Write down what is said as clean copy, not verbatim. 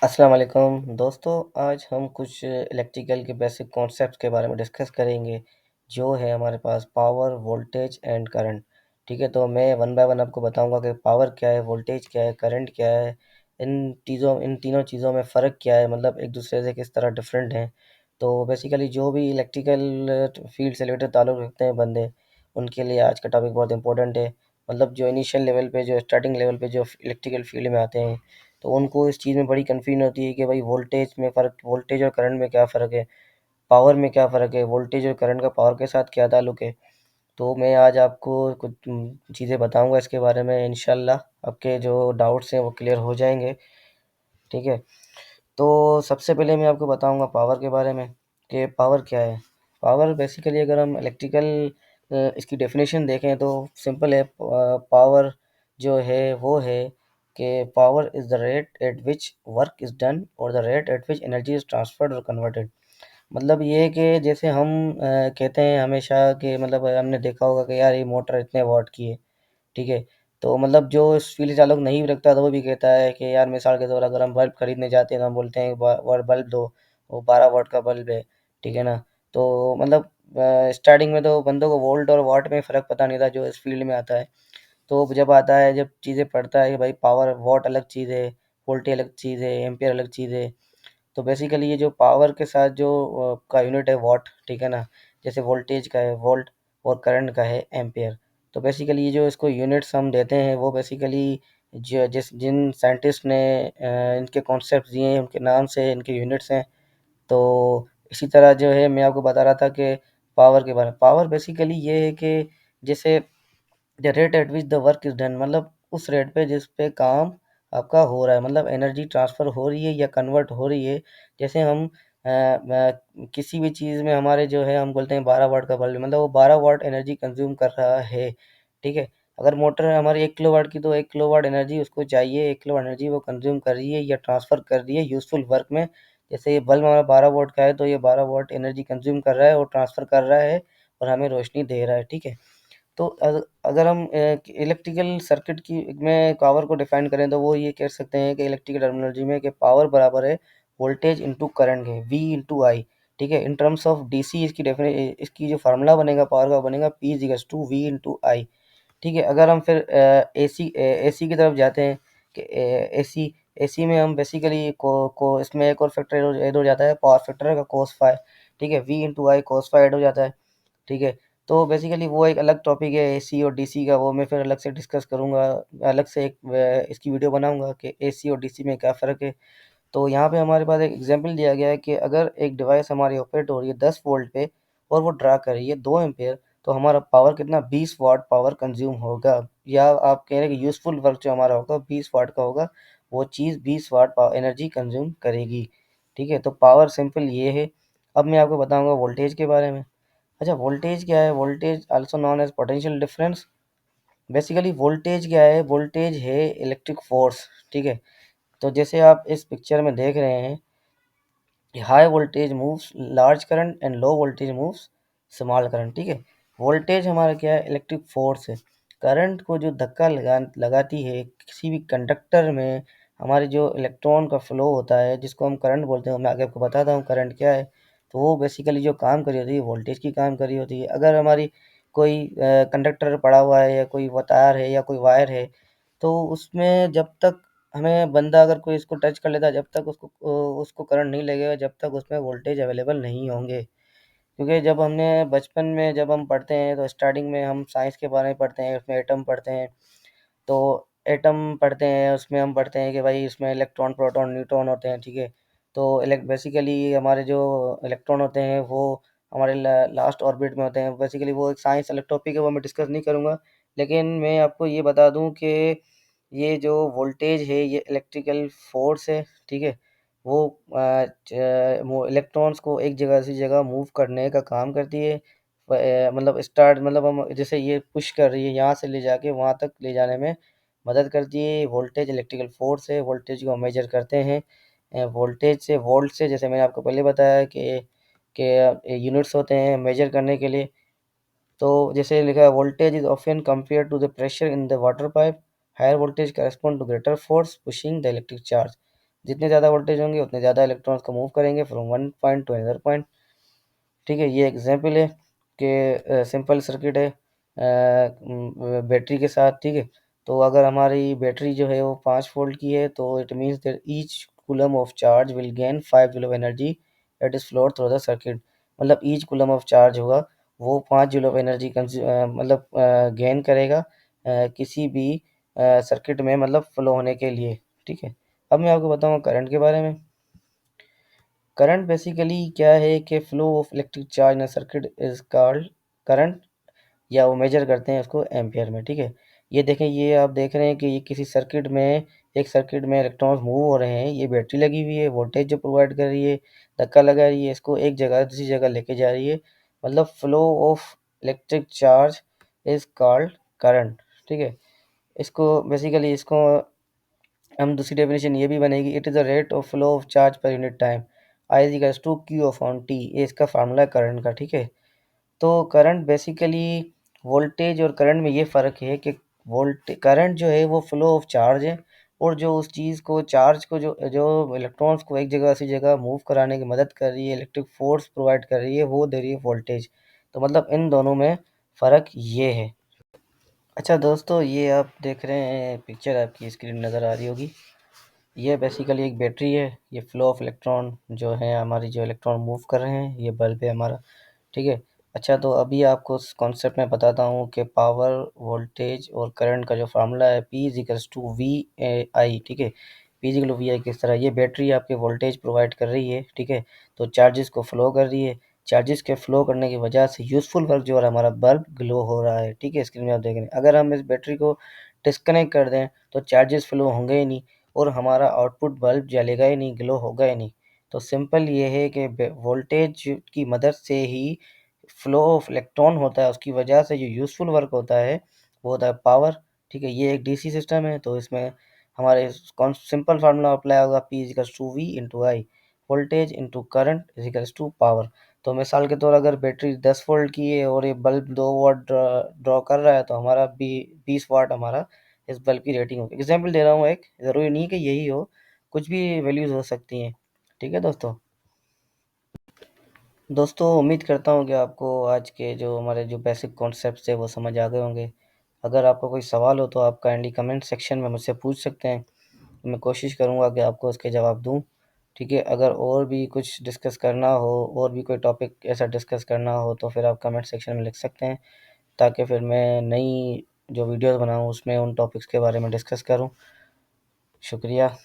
अस्सलाम वालेकुम दोस्तों। आज हम कुछ इलेक्ट्रिकल के बेसिक कॉन्सेप्ट्स के बारे में डिस्कस करेंगे, जो है हमारे पास पावर, वोल्टेज एंड करंट। ठीक है, तो मैं वन बाय वन आपको बताऊंगा कि पावर क्या है, वोल्टेज क्या है, करंट क्या है। इन तीनों चीज़ों में फ़र्क क्या है, मतलब एक दूसरे से किस तरह डिफरेंट हैं। तो बेसिकली जो भी इलेक्ट्रिकल फील्ड से रिलेटेड ताल्लुक़ रखते हैं बंदे, उनके लिए आज का टॉपिक बहुत इंपॉर्टेंट है। मतलब जो इनिशियल लेवल पे, जो स्टार्टिंग लेवल पे जो इलेक्ट्रिकल फील्ड में आते हैं, तो उनको इस चीज़ में बड़ी कन्फ्यूजन होती है कि भाई वोल्टेज और करंट में क्या फ़र्क है, पावर में क्या फ़र्क है, वोल्टेज और करंट का पावर के साथ क्या ताल्लुक है। तो मैं आज आपको कुछ चीज़ें बताऊंगा इसके बारे में, इंशाल्लाह आपके जो डाउट्स हैं वो क्लियर हो जाएंगे। ठीक है, तो सबसे पहले मैं आपको बताऊंगा पावर के बारे में कि पावर क्या है। पावर बेसिकली अगर हम इलेक्ट्रिकल इसकी डेफिनेशन देखें तो सिंपल है। पावर जो है वो है कि power is the rate at which work is done और the rate at which energy is transferred और कन्वर्टेड। मतलब ये है कि जैसे हम कहते हैं हमेशा कि मतलब हमने देखा होगा कि यार ये मोटर इतने वाट की है। ठीक है, तो मतलब जो इस फील्ड चालक नहीं भी रखता तो वो भी कहता है कि यार मिसाल के तौर अगर हम बल्ब खरीदने जाते हैं तो हम बोलते हैं बल्ब दो, वो 12 वाट का बल्ब है। ठीक है ना। तो मतलब स्टार्टिंग में तो बंदों को वोल्ट और वाट में फ़र्क पता नहीं था, जो इस फील्ड में आता है। तो जब आता है, जब चीज़ें पढ़ता है कि भाई पावर वाट अलग चीज़ है, वोल्टेज अलग चीज़ है, एम्पियर अलग चीज़ है। तो बेसिकली ये जो पावर के साथ जो का यूनिट है वॉट, ठीक है ना। जैसे वोल्टेज का है वोल्ट और करंट का है एम्पियर। तो बेसिकली ये जो इसको यूनिट्स हम देते हैं वो बेसिकली जो जिन साइंटिस्ट ने इनके कॉन्सेप्ट दिए हैं उनके नाम से इनके यूनिट्स हैं। तो इसी तरह जो है मैं आपको बता रहा था कि पावर के बारे में, पावर बेसिकली ये है कि जैसे the rate at which the work is done, मतलब उस रेट पे जिस पे काम आपका हो रहा है, मतलब एनर्जी ट्रांसफ़र हो रही है या कन्वर्ट हो रही है। जैसे हम किसी भी चीज़ में हमारे जो है हम बोलते हैं 12 वाट का बल्ब है, मतलब वो 12 वाट एनर्जी कंज़्यूम कर रहा है। ठीक है, अगर मोटर है हमारी 1 किलोवाट की तो 1 किलोवाट एनर्जी उसको चाहिए, 1 किलोवाट एनर्जी वो कंज़्यूम कर रही है या ट्रांसफ़र कर रही है यूज़फुल वर्क में। जैसे ये बल्ब हमारा 12 वाट का है तो ये 12 वाट एनर्जी कंज़्यूम कर रहा है और ट्रांसफ़र कर रहा है और हमें रोशनी दे रहा है। ठीक है। तो अगर हम इलेक्ट्रिकल सर्किट की में पावर को डिफाइन करें तो वो ये कह सकते हैं कि इलेक्ट्रिकल टर्मिनोलॉजी में कि पावर बराबर है वोल्टेज इंटू करंट है, वी इंटू आई। ठीक है, इन टर्म्स ऑफ डीसी इसकी जो फार्मूला बनेगा पावर का बनेगा P is equals to V into I. ठीक है, अगर हम फिर एसी की तरफ जाते हैं कि एसी एसी में हम बेसिकली को इसमें एक और फैक्टर ऐड हो जाता है, पावर फैक्टर का कोस फाई। ठीक है, we into I cos phi add हो जाता है। ठीक है, तो बेसिकली वो एक अलग टॉपिक है एसी और डीसी का, वो मैं फिर अलग से डिस्कस करूँगा। अलग से एक इसकी वीडियो बनाऊँगा कि एसी और डीसी में क्या फ़र्क है। तो यहाँ पे हमारे पास एक एग्जांपल दिया गया है कि अगर एक डिवाइस हमारी ऑपरेट हो रही है 10 वोल्ट पे और वो ड्रा कर रही है 2 एम्पीयर, तो हमारा पावर कितना 20 वाट पावर कंज्यूम होगा। या आप कह रहे हैं कि यूज़फुल वर्क जो हमारा होगा 20 वाट का होगा, वो चीज़ 20 वाट एनर्जी कंज्यूम करेगी। ठीक है, तो पावर सिंपल ये है। अब मैं आपको बताऊँगा वोल्टेज के बारे में। अच्छा, वोल्टेज क्या है? Voltage also known as potential difference. Basically voltage क्या है? वोल्टेज है इलेक्ट्रिक फ़ोर्स। ठीक है? तो जैसे आप इस पिक्चर में देख रहे हैं, high voltage moves large current and low voltage moves small current. ठीक है, वोल्टेज हमारा क्या है? इलेक्ट्रिक फोर्स है। करंट को जो धक्का लगाती है किसी भी कंडक्टर में, हमारे जो इलेक्ट्रॉन का फ्लो होता है जिसको हम करंट बोलते हैं, मैं आगे आपको बताता हूँ करंट क्या है। तो वो बेसिकली जो काम कर रही होती है वोल्टेज की काम कर रही होती है। अगर हमारी कोई कंडक्टर पड़ा हुआ है या कोई तार है या कोई वायर है, तो उसमें जब तक हमें बंदा अगर कोई इसको टच कर लेता है, जब तक उसको करंट नहीं लगेगा, जब तक उसमें वोल्टेज अवेलेबल नहीं होंगे। क्योंकि जब हमने बचपन में जब हम पढ़ते हैं तो स्टार्टिंग में हम साइंस के बारे में पढ़ते हैं, उसमें एटम पढ़ते हैं। तो एटम पढ़ते हैं, उसमें हम पढ़ते हैं कि भाई इसमें इलेक्ट्रॉन, प्रोटॉन, न्यूट्रॉन होते हैं। ठीक है, तो बेसिकली हमारे जो इलेक्ट्रॉन होते हैं वो हमारे लास्ट ऑर्बिट में होते हैं। बेसिकली वो एक साइंस अलग टॉपिक है, वो मैं डिस्कस नहीं करूँगा। लेकिन मैं आपको ये बता दूँ कि ये जो वोल्टेज है ये इलेक्ट्रिकल फोर्स है। ठीक है, वो वो इलेक्ट्रॉन्स को एक जगह से जगह मूव करने का काम करती है। मतलब स्टार्ट, मतलब हम जैसे ये पुश कर रही है, यहाँ से ले जाके वहाँ तक ले जाने में मदद करती है। वोल्टेज इलेक्ट्रिकल फोर्स है, वोल्टेज को हम मेजर करते हैं वोल्टेज से, वोल्ट से। जैसे मैंने आपको पहले बताया कि यूनिट्स होते हैं मेजर करने के लिए। तो जैसे लिखा है voltage is often compare to the pressure in the water pipe, higher voltage correspond to greater force pushing the electric charge. जितने ज़्यादा वोल्टेज होंगे उतने ज़्यादा इलेक्ट्रॉन्स को मूव करेंगे from one point two another point. ठीक है, ये एग्जाम्पल है कि सिंपल सर्किट है बैटरी के साथ। ठीक है, तो अगर हमारी बैटरी जो है वो 5 वोल्ट की है तो it means that each coulomb of charge will gain 5 joule of energy that is flowed through the circuit. मतलब ईच कूलम ऑफ चार्ज होगा वो 5 जूल ऑफ एनर्जी मतलब गेन करेगा किसी भी सर्किट में, मतलब फ्लो होने के लिए। ठीक है, अब मैं आपको बताऊंगा करंट के बारे में। करंट बेसिकली क्या है कि flow of electric charge in circuit is called current, या वो मेजर करते हैं उसको एम्पियर में। ठीक है, ये देखें, ये आप देख रहे हैं कि ये किसी सर्किट में, एक सर्किट में इलेक्ट्रॉन्स मूव हो रहे हैं, ये बैटरी लगी हुई है, वोल्टेज जो प्रोवाइड कर रही है, धक्का लगा रही है, इसको एक जगह से दूसरी जगह लेके जा रही है, मतलब flow of electric charge is called current. ठीक है, इसको बेसिकली इसको हम दूसरी डेफिनेशन ये भी बनेगी, it is the rate of flow of charge per unit time, I is equals to Q upon T. ये इसका फार्मूला है करंट का। ठीक है, तो करंट बेसिकली वोल्टेज और करंट में ये फ़र्क है कि करंट जो है वो फ्लो ऑफ चार्ज है, और जो उस चीज़ को चार्ज को जो जो इलेक्ट्रॉन्स को एक जगह से जगह मूव कराने की मदद कर रही है, इलेक्ट्रिक फोर्स प्रोवाइड कर रही है, वो दे रही है वोल्टेज। तो मतलब इन दोनों में फ़र्क ये है। अच्छा दोस्तों, ये आप देख रहे हैं पिक्चर, आपकी स्क्रीन नज़र आ रही होगी, ये बेसिकली एक बैटरी है, ये फ्लो ऑफ इलेक्ट्रॉन जो है, हमारी जो इलेक्ट्रॉन मूव कर रहे हैं, ये बल्ब है हमारा। ठीक है, अच्छा तो अभी आपको उस कॉन्सेप्ट में बताता हूँ कि पावर, वोल्टेज और करंट का जो फार्मूला है P इजिकल्स टू वी आई। ठीक है, P इजिकल टू वी आई किस तरह, ये बैटरी आपके वोल्टेज प्रोवाइड कर रही है। ठीक है, तो चार्जेस को फ्लो कर रही है, चार्जेस के फ्लो करने की वजह से यूज़फुल वर्क जो है हमारा बल्ब ग्लो हो रहा है। ठीक है, स्क्रीन में आप देख रहे हैं, अगर हम इस बैटरी को डिस्कनेक्ट कर दें तो चार्जेस फ्लो होंगे ही नहीं, और हमारा आउटपुट बल्ब जलेगा ही नहीं, ग्लो होगा ही नहीं। तो सिंपल ये है कि वोल्टेज की मदद से ही फ्लो ऑफ इलेक्ट्रॉन होता है, उसकी वजह से जो यूज़फुल वर्क होता है वो होता है पावर। ठीक है, ये एक डीसी सिस्टम है, तो इसमें हमारे कौन सिंपल फार्मूला अप्लाई होगा, P equals to V into I, voltage into current equals to power. तो मिसाल के तौर अगर बैटरी 10 वोल्ट की है और ये बल्ब 2 वाट ड्रॉ कर रहा है, तो हमारा 20 वाट हमारा इस बल्ब की रेटिंग होगी। एग्जाम्पल दे रहा हूँ एक, ज़रूरी नहीं कि यही हो, कुछ भी वैल्यूज़ हो सकती हैं। ठीक है दोस्तों, उम्मीद करता हूँ कि आपको आज के जो हमारे जो बेसिक कॉन्सेप्ट्स थे वो समझ आ गए होंगे। अगर आपका कोई सवाल हो तो आप काइंडली कमेंट सेक्शन में मुझसे पूछ सकते हैं, मैं कोशिश करूँगा कि आपको उसके जवाब दूँ। ठीक है, अगर और भी कुछ डिस्कस करना हो, और भी कोई टॉपिक ऐसा डिस्कस करना हो, तो फिर आप कमेंट सेक्शन में लिख सकते हैं, ताकि फिर मैं नई जो वीडियोज़ बनाऊँ उसमें उन टॉपिक्स के बारे में डिस्कस करूँ। शुक्रिया।